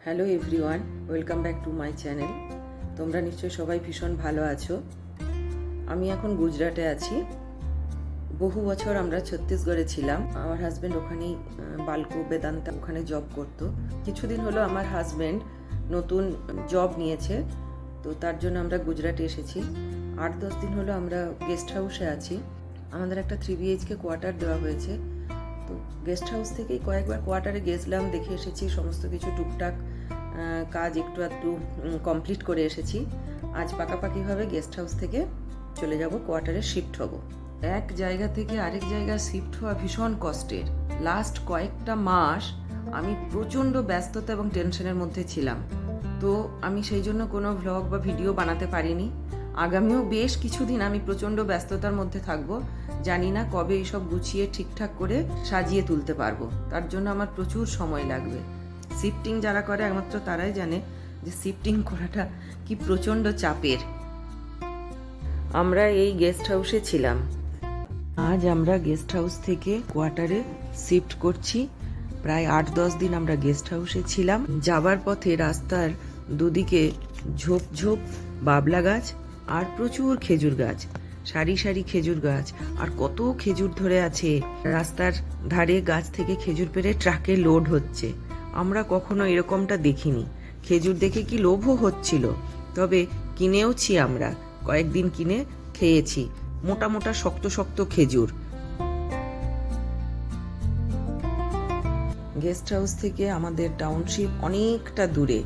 Hello everyone, welcome back to my channel. তোমরা নিশ্চয়ই সবাই ভীষণ ভালো আছো। আমি এখন গুজরাটে আছি। বহু বছর আমরা ছত্তিশগড়ে ছিলাম। আমার হাজব্যান্ড ওখানেই বালকো বেদান্তা ওখানে জব করতো। কিছুদিন হলো আমার হাজব্যান্ড নতুন জব নিয়েছে, তো তার জন্য আমরা গুজরাটে এসেছি। 8-10 দিন হলো আমরা গেস্ট হাউসে আছি। আমাদের একটা 3 BHK কোয়ার্টার দেওয়া হয়েছে। তো গেস্ট হাউস থেকেই কয়েকবার কোয়ার্টারে গেছিলাম, দেখে এসেছি, সমস্ত কিছু টুকটাক কাজ একটু কমপ্লিট করে এসেছি। আজ পাকাপাকিভাবে গেস্ট হাউস থেকে চলে যাব কোয়ার্টারে শিফট হব। এক জায়গা থেকে আরেক জায়গায় শিফট হওয়া ভীষণ কষ্টের। লাস্ট কয়েকটা মাস আমি প্রচণ্ড ব্যস্ততা এবং টেনশনের মধ্যে ছিলাম, তো আমি সেই জন্য কোনো ভ্লগ বা ভিডিও বানাতে পারিনি। আগামীও বেশ কিছুদিন আমি প্রচণ্ড ব্যস্ততার মধ্যে থাকবো। জানি না কবে এইসব গুছিয়ে ঠিকঠাক করে সাজিয়ে তুলতে পারবো। তার জন্য আমার প্রচুর সময় লাগবে। শিফটিং যারা করে একমাত্র তারাই জানে যে শিফটিং করাটা কি প্রচণ্ড চাপের। আমরা এই গেস্ট হাউসে ছিলাম। আজ আমরা গেস্ট হাউস থেকে কোয়ার্টারে শিফট করছি। প্রায় 8-10 দিন আমরা গেস্ট হাউসে ছিলাম। যাবার পথে রাস্তার দুদিকে ঝোপ ঝোপ বাবলা গাছ আর প্রচুর খেজুর গাছ, সারি সারি খেজুর গাছ, আর কত খেজুর ধরে আছে। রাস্তার ধারে গাছ থেকে খেজুর পেড়ে ট্রাকে লোড হচ্ছে। আমরা কখনো এরকমটা দেখিনি। খেজুর দেখে কি লোভও হচ্ছিল, তবে কিনেওছি। আমরা কয়েকদিন কিনে খেয়েছি। মোটা মোটা শক্ত শক্ত খেজুর। গেস্ট হাউস থেকে আমাদের টাউনশিপ অনেকটা দূরে,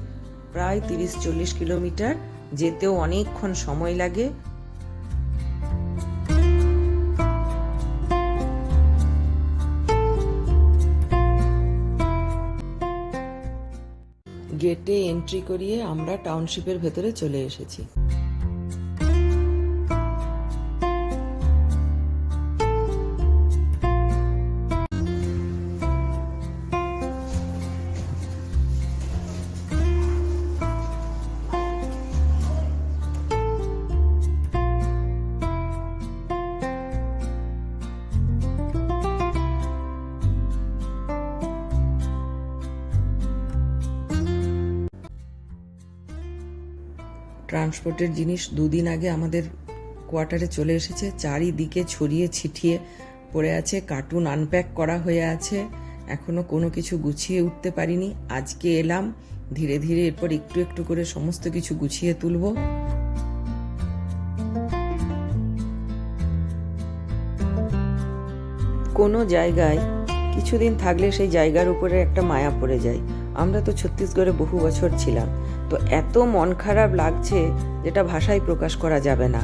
প্রায় 30-40 কিলোমিটার। যেতেও অনেকক্ষণ সময় লাগে। গেটে এন্ট্রি করিয়ে আমরা টাউনশিপের ভেতরে চলে এসেছি। ট্রান্সপোর্টের জিনিস 2 দিন আগে আমাদের কোয়ার্টারে চলে এসেছে। চারিদিকে ছড়িয়ে ছিটিয়ে পড়ে আছে, কার্টুন আনপ্যাক করা হয়ে আছে। এখনো কোনো কিছু গুছিয়ে উঠতে পারিনি। আজকে এলাম, ধীরে ধীরে এরপর একটু একটু করে সমস্ত কিছু গুছিয়ে তুলব। কোনো জায়গায় কিছুদিন থাকলে সেই জায়গার উপরে একটা মায়া পড়ে যায়। আমরা তো ছত্তিশগড়ে বহু বছর ছিলাম, তো এত মন খারাপ লাগছে যেটা ভাষায় প্রকাশ করা যাবে না।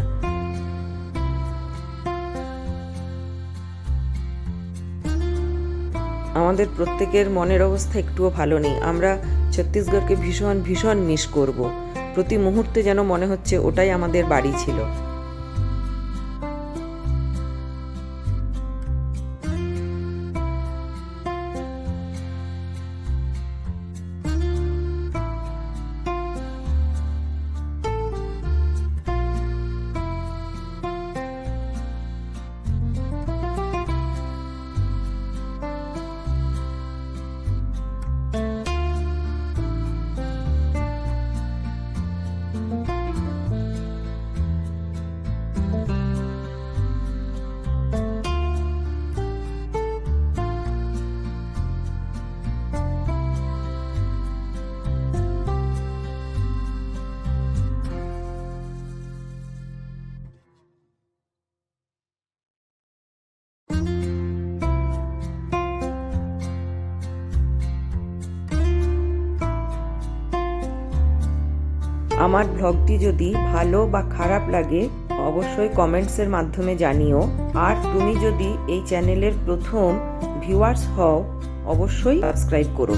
আমাদের প্রত্যেকের মনের অবস্থা একটুও ভালো নেই। আমরা ছত্তিশগড়কে ভীষণ ভীষণ মিস করব। প্রতি মুহূর্তে যেন মনে হচ্ছে ওটাই আমাদের বাড়ি ছিল। আমার ব্লগটি যদি ভালো বা খারাপ লাগে অবশ্যই কমেন্টসের মাধ্যমে জানিও। আর তুমি যদি এই চ্যানেলের প্রথম ভিউয়ার্স হও অবশ্যই সাবস্ক্রাইব করো।